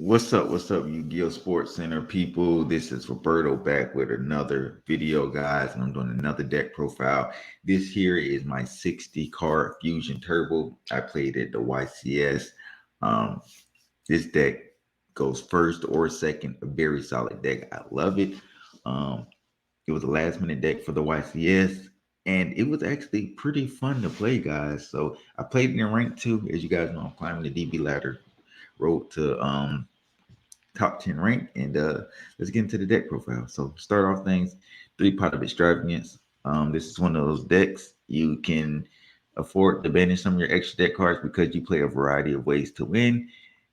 What's up, Yu-Gi-Oh! Sports Center people? This is Roberto back with another video, guys, and I'm doing another deck profile. This here is my 60 card Fusion Turbo. I played at the YCS. Um, this deck goes first or second, a very solid deck. I love it. Um, it was a last minute deck for the YCS, and it was actually pretty fun to play, guys. So I played it in rank two. As you guys know, I'm climbing the DB ladder, road to top 10 rank. And let's get into the deck profile. So start off things, three pot of extravagance. This is one of those decks you can afford to banish some of your extra deck cards because you play a variety of ways to win,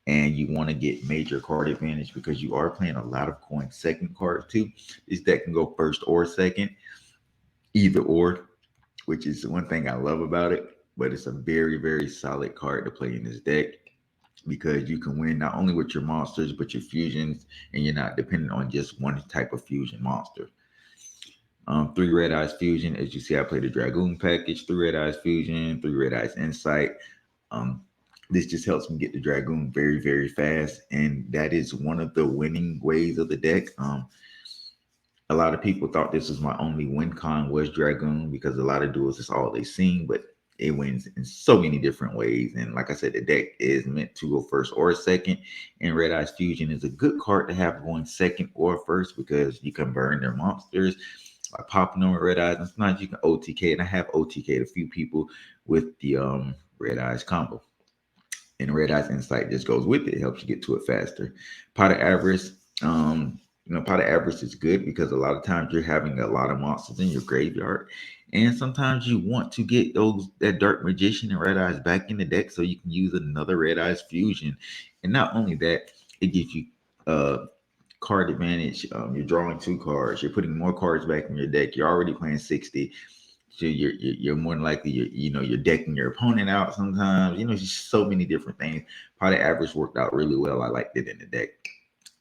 and you want to get major card advantage because you are playing a lot of going second cards too. This deck can go first or second, either or, which is one thing I love about it. But it's a very solid card to play in this deck because you can win not only with your monsters but your fusions, and you're not dependent on just one type of fusion monster. Three red eyes fusion. As you see, I played the dragoon package. Three red eyes fusion. Three red eyes insight. Um, this just helps me get the dragoon very fast, and that is one of the winning ways of the deck. A lot of people thought this was my only win con was dragoon because a lot of duels is all they seen, but it wins in so many different ways. And like I said, the deck is meant to go first or second. And Red Eyes Fusion is a good card to have going second or first because you can burn their monsters by popping them with Red Eyes. And sometimes you can OTK, and I have OTK'd a few people with the Red Eyes combo. And Red Eyes Insight just goes with it. It helps you get to it faster. Pot of Avarice. Pot of Avarice is good because a lot of times you're having a lot of monsters in your graveyard. And sometimes you want to get that Dark Magician and Red Eyes back in the deck so you can use another Red Eyes Fusion. And not only that, it gives you card advantage. You're drawing two cards. You're putting more cards back in your deck. You're already playing 60. So you're more than likely you're decking your opponent out sometimes. Just so many different things. Probably average worked out really well. I liked it in the deck.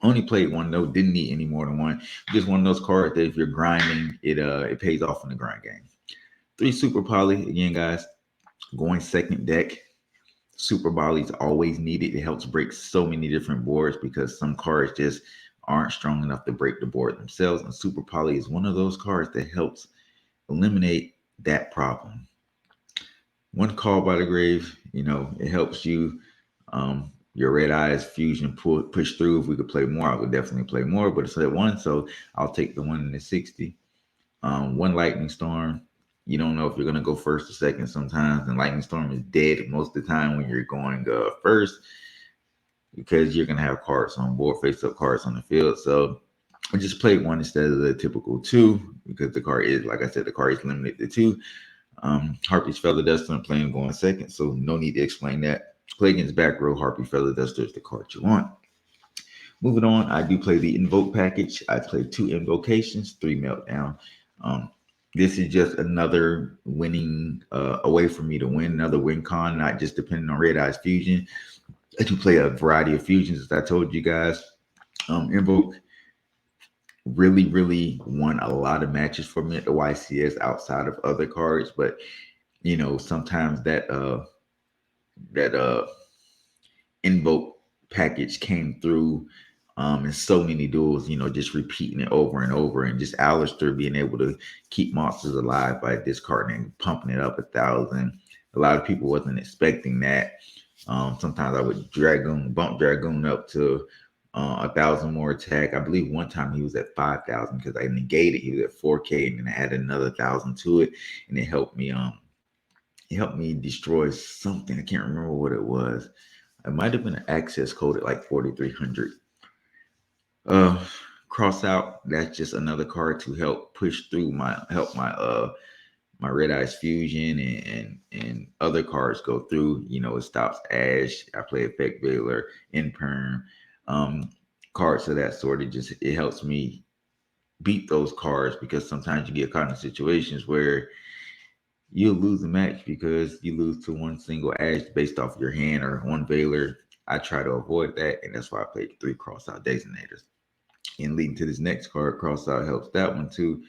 Only played one though. Didn't need any more than one. Just one of those cards that if you're grinding, it pays off in the grind game. Three super poly again, guys. Going second deck. Super poly is always needed. It helps break so many different boards because some cards just aren't strong enough to break the board themselves. And super poly is one of those cards that helps eliminate that problem. One call by the grave, it helps you. Your red eyes fusion push through. If we could play more, I would definitely play more, but it's at one, so I'll take the one in the 60. One lightning storm. You don't know if you're gonna go first or second sometimes, and lightning storm is dead most of the time when you're going first because you're gonna have cards on board, face up cards on the field. So I just played one instead of the typical two because the card is, like I said, the card is limited to two. Harpy's Feather Duster, I'm playing going second, so no need to explain that. Play against back row, Harpy Feather Duster is the card you want. Moving on, I do play the Invoke package. I play two Invocations, three Meltdown. Um, this is just another winning a way for me to win, another win con, not just depending on Red Eyes Fusion. I do play a variety of fusions, as I told you guys. Invoke really won a lot of matches for me at the YCS outside of other cards, but sometimes that invoke package came through in so many duels, just repeating it over and over, and just Alistair being able to keep monsters alive by discarding and pumping it up 1,000. A lot of people wasn't expecting that. Sometimes I would bump Dragoon up to 1,000 more attack. I believe one time he was at 5,000 because I negated. He was at 4K, and then I added another 1,000 to it, and it helped me. It helped me destroy something. I can't remember what it was. It might have been an access code at like 4,300. Uh, Cross out. That's just another card to help push through my Red Eyes Fusion, and other cards go through. It stops Ash. I play Effect Veiler, Imperm, um, cards of that sort. It helps me beat those cards because sometimes you get caught in situations where you'll lose a match because you lose to one single Ash based off your hand or one Veiler. I try to avoid that, and that's why I played three crossout designators. And leading to this next card, crossout helps that one too.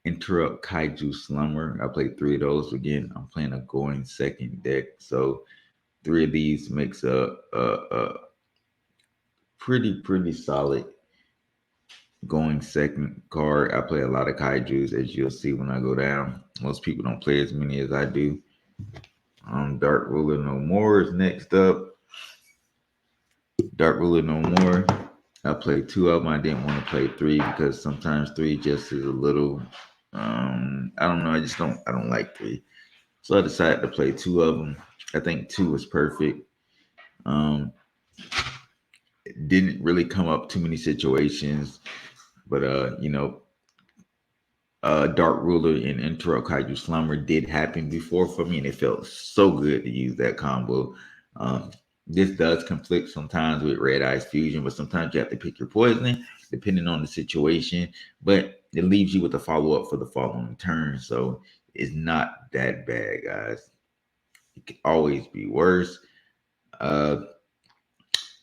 Interrupt Kaiju Slumber. I played three of those. Again, I'm playing a going second deck, so three of these makes a pretty solid going second card. I play a lot of kaijus, as you'll see when I go down. Most people don't play as many as I do. Dark Ruler No More is next up. Dark Ruler No More. I played two of them. I didn't want to play three because sometimes three just is a little. I don't know. I don't like three. So I decided to play two of them. I think two was perfect. It didn't really come up too many situations, but Dark Ruler and Intro Kaiju Slumber did happen before for me, and it felt so good to use that combo. Um, this does conflict sometimes with Red Eyes Fusion, but sometimes you have to pick your poison depending on the situation. But it leaves you with a follow up for the following turn, so it's not that bad, guys. It could always be worse. Uh,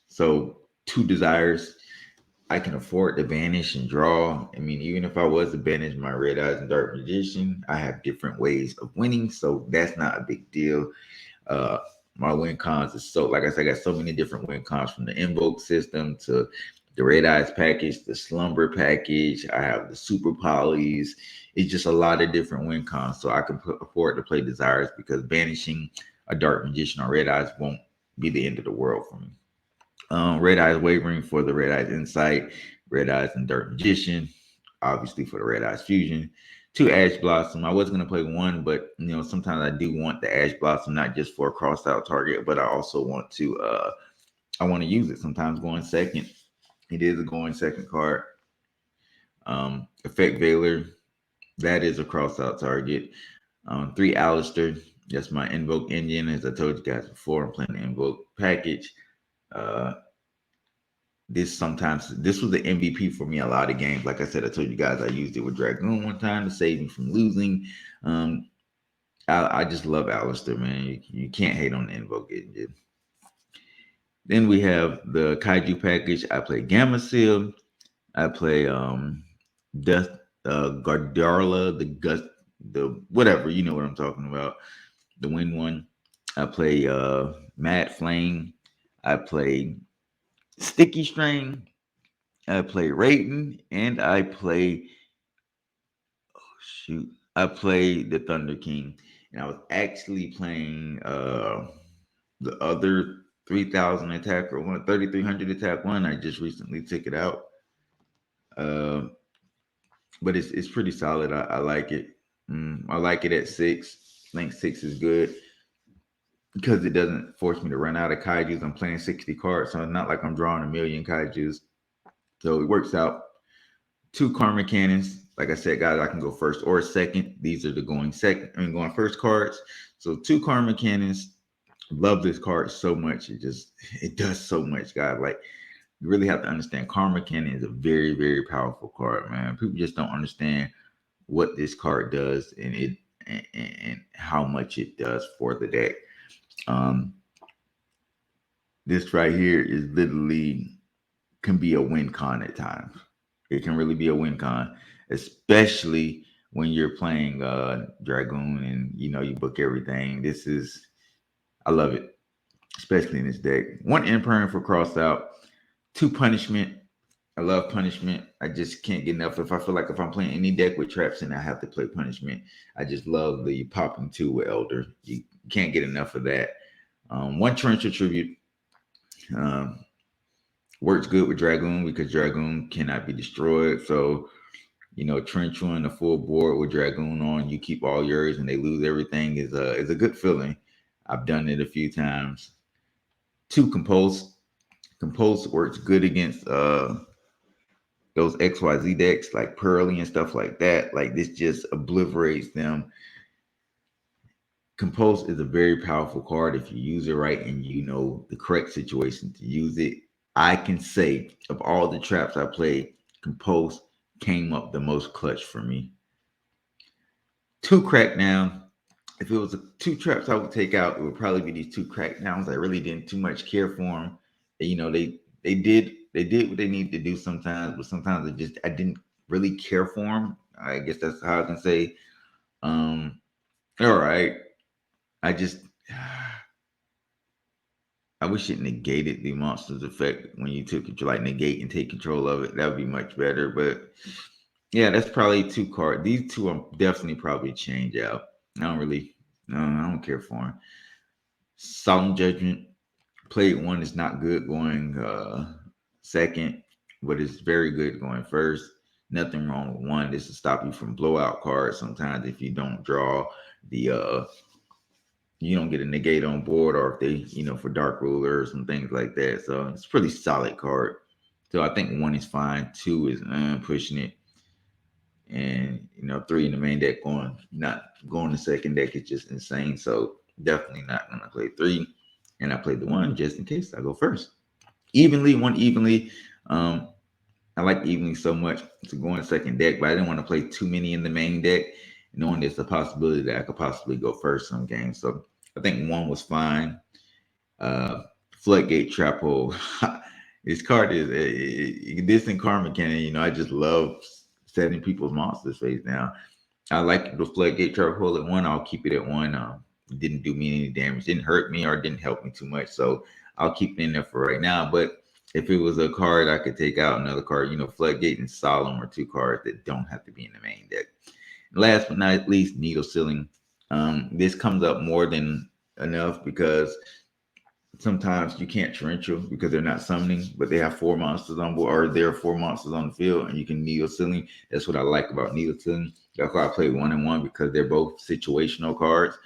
so two desires. I can afford to banish and draw. I mean, even if I was to banish my Red Eyes and Dark Magician, I have different ways of winning, so that's not a big deal. Uh, my win cons is so, like I said, I got so many different win cons from the invoke system to the Red Eyes package, the Slumber package. I have the Super Polys. It's just a lot of different win cons, so I can afford to play Desires because banishing a Dark Magician or Red Eyes won't be the end of the world for me. Red Eyes Wavering for the Red Eyes Insight, Red Eyes and Dark Magician, obviously for the Red Eyes Fusion. Two Ash Blossom. I was gonna play one, but sometimes I do want the Ash Blossom not just for a crossed out target, but I also want to I want to use it. Sometimes going second. It is a going second card. Effect Veiler, that is a crossed out target. Three Alistair, that's my Invoke engine. As I told you guys before, I'm playing the Invoke package. Uh, this was the MVP for me a lot of games. Like I said, I told you guys I used it with Dragoon one time to save me from losing. Um, I just love Alistair, man. You can't hate on the Invoke engine. Then we have the Kaiju package. I play Gamma Seal. I play Death Gardarla, the whatever, you know what I'm talking about. The Wind one. I play Mad Flame. I play Sticky String. I play Raiden, and I play the Thunder King, and I was actually playing the other 3,000 attack or 3,300 attack one. I just recently took it out, uh, but it's pretty solid. I like it. I like it at six. I think six is good because it doesn't force me to run out of kaiju's. I'm playing 60 cards, so it's not like I'm drawing a million kaiju's. So it works out. Two karma cannons. Like I said, guys, I can go first or second. These are the going first cards. So two karma cannons. Love this card so much. It does so much, guys. Like you really have to understand karma cannon is a very powerful card, man. People just don't understand what this card does and how much it does for the deck. Um, this right here is literally can be a win con at times. It can really be a win con, especially when you're playing Dragoon and you book everything. I love it, especially in this deck. One Imperm for cross out, two Punishment. I love Punishment. I just can't get enough. If I feel like if I'm playing any deck with traps in, I have to play Punishment. I just love the popping two with Elder. You can't get enough of that. One Torrential Tribute. Um, Works good with Dragoon because Dragoon cannot be destroyed. So, Trench on the full board with Dragoon on, you keep all yours and they lose everything is a good feeling. I've done it a few times. Two Compulse. Compulse works good against those XYZ decks like Pearly and stuff like that. Like this just obliterates them. Compulse is a very powerful card if you use it right and you know the correct situation to use it. I can say of all the traps I played, Compulse came up the most clutch for me. Two Crackdown. If it was two traps I would take out, it would probably be these two Crackdowns. I really didn't too much care for them. They did what they need to do sometimes, but sometimes I didn't really care for them. I guess that's how I can say. All right, I just I wish it negated the monster's effect when you took control, like negate and take control of it. That would be much better. But yeah, that's probably two cards. These two I'm definitely probably change out. I don't really, no, I don't care for them. Solemn Judgment, played one is not good going second, but it's very good going first. Nothing wrong with one. This will stop you from blowout cards sometimes if you don't draw the you don't get a negate on board, or if they, for dark rulers and things like that. So it's a pretty solid card. So I think one is fine. Two is pushing it. And three in the main deck going, not going the second deck is just insane. So definitely not gonna play three. And I played the one just in case I go first. Evenly, one evenly. Um, I like evenly so much to go in the second deck, but I didn't want to play too many in the main deck, knowing there's a possibility that I could possibly go first some games. So I think one was fine. Floodgate Trap Hole. This card is a distant karma cannon. I just love setting people's monsters face down. I like the Floodgate Trap Hole at one. I'll keep it at one. It didn't do me any damage, didn't hurt me, or didn't help me too much. So I'll keep it in there for right now. But if it was a card I could take out, another card, Floodgate and Solemn are two cards that don't have to be in the main deck. Last but not least, Needle Ceiling. This comes up more than enough because sometimes you can't torrential because they're not summoning, but they have four monsters on board, or there are four monsters on the field, and you can Needle Ceiling. That's what I like about Needle Ceiling. That's why I play 1-1 because they're both situational cards.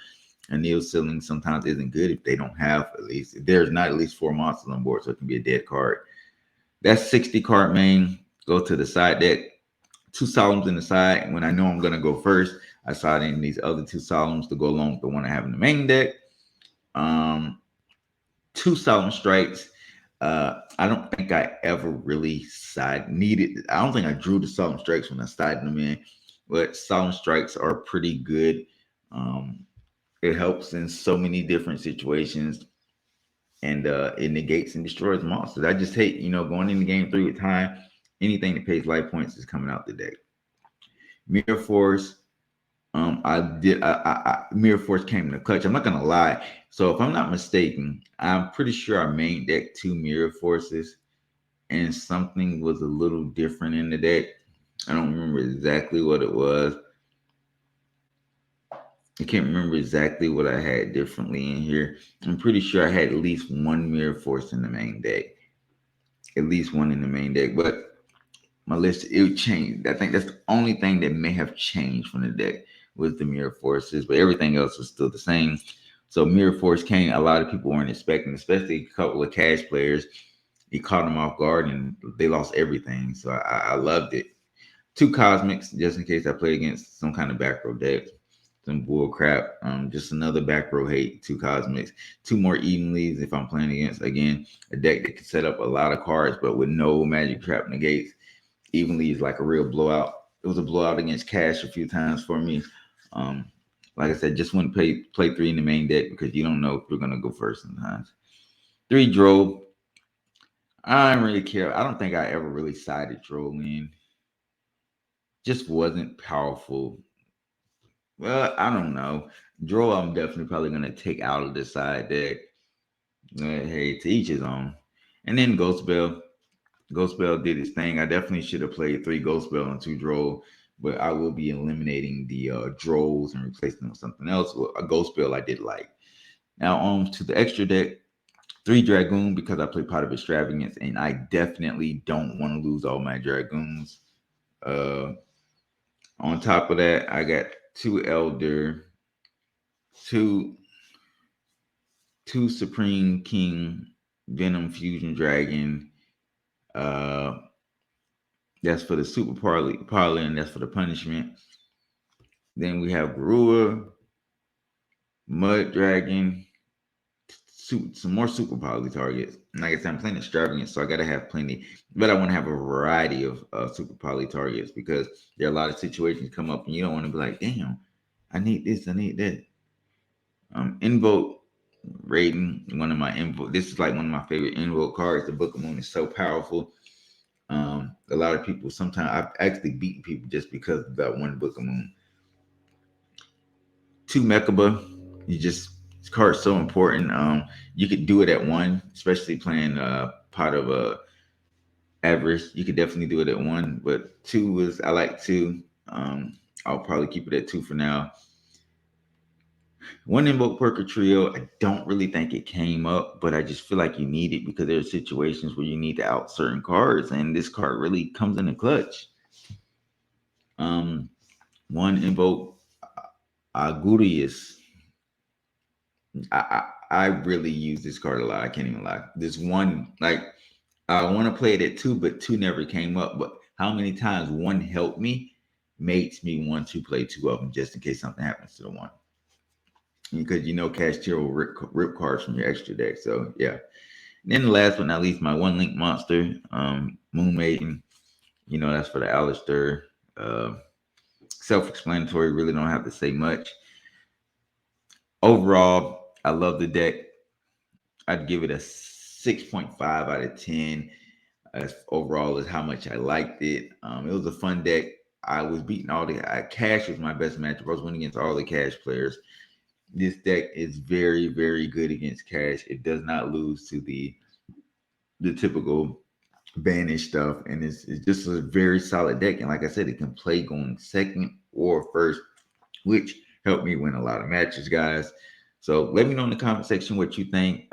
And Needle Ceiling sometimes isn't good if they don't have if there's not at least four monsters on board, so it can be a dead card. That's 60 card main. Go to the side deck. Two Solemns in the side. When I know I'm gonna go first, I side in these other two Solemns to go along with the one I have in the main deck. Two Solemn Strikes. I don't think I ever really needed. I don't think I drew the Solemn Strikes when I sided them in, but Solemn Strikes are pretty good. It helps in so many different situations, and it negates and destroys monsters. I just hate, going into game three with time. Anything that pays life points is coming out the deck. Mirror Force. Mirror Force came in the clutch. I'm not gonna lie. So if I'm not mistaken, I'm pretty sure I main deck two Mirror Forces, and something was a little different in the deck. I don't remember exactly what it was. I can't remember exactly what I had differently in here. I'm pretty sure I had at least one Mirror Force in the main deck. At least one in the main deck, but my list, it changed. I think that's the only thing that may have changed from the deck was the Mirror Forces, but everything else was still the same. So Mirror Force came, a lot of people weren't expecting, especially a couple of cash players. He caught them off guard and they lost everything. So I loved it. Two Cosmics, just in case I play against some kind of back row deck. Some bull crap. Just another back row hate. Two Cosmics. Two more Evenlies if I'm playing against, again, a deck that can set up a lot of cards, but with no magic trap negates. Evenly is like a real blowout. It was a blowout against Cash a few times for me. Um, like I said, just wouldn't play three in the main deck because you don't know if you're gonna go first sometimes. Three Drove. I don't really care. I don't think I ever really sided Drove in. Just wasn't powerful. Well, I don't know. Drove, I'm definitely probably gonna take out of the side deck. Hey, to each his own. And then Ghost Bell. Ghost Bell did its thing. I definitely should have played three Ghost Bell and two Drove, but I will be eliminating the Droves and replacing them with something else. Well, a Ghost Bell I did like. Now on to the extra deck. Three Dragoon because I play Pot of Extravagance, and I definitely don't want to lose all my Dragoons. Uh, on top of that, I got two Elder, two Supreme King Venom Fusion Dragon. Uh, That's for the super parley, and that's for the punishment. Then we have Garua, Mud Dragon, some more super poly targets. And like I said, I'm playing extravagant, so I gotta have plenty. But I want to have a variety of super poly targets because there are a lot of situations come up, and you don't want to be like, damn, I need this, I need that. Invoke Raiden, one of my invoke. This is like one of my favorite invoke cards. The Book of Moon is so powerful. A lot of people sometimes I've actually beaten people just because of that one Book of Moon. Two Mechaba, you just This card's so important. You could do it at one, especially playing pot of average. You could definitely do it at one, but two was I like two. I'll probably keep it at two for now. One invoke Perker trio, I don't really think it came up, but I just feel like you need it because there are situations where you need to out certain cards, and this card really comes in the clutch. Um, One invoke Agurius. I really use this card a lot. I can't even lie. This one, like, I want to play it at two, but two never came up. But how many times one helped me makes me want to play two of them just in case something happens to the one. Because Cashier will rip cards from your extra deck. So yeah. And then the last but not least, my one link monster, Moon Maiden. That's for the Alistair. Self-explanatory. Really don't have to say much. Overall, I love the deck. I'd give it a 6.5 out of 10. As overall as how much I liked it. It was a fun deck. I was beating all the Cash was my best matchup. I was winning against all the Cash players. This deck is very, very good against Cash. It does not lose to the typical banish stuff, and it's just a very solid deck. And like I said, it can play going second or first, which helped me win a lot of matches, guys. So let me know in the comment section what you think.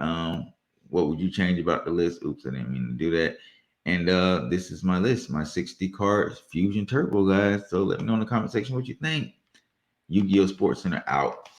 What would you change about the list? Oops, I didn't mean to do that. And this is my list, my 60 cards Fusion Turbo, guys. So let me know in the comment section what you think. Yu-Gi-Oh! Sports Center out.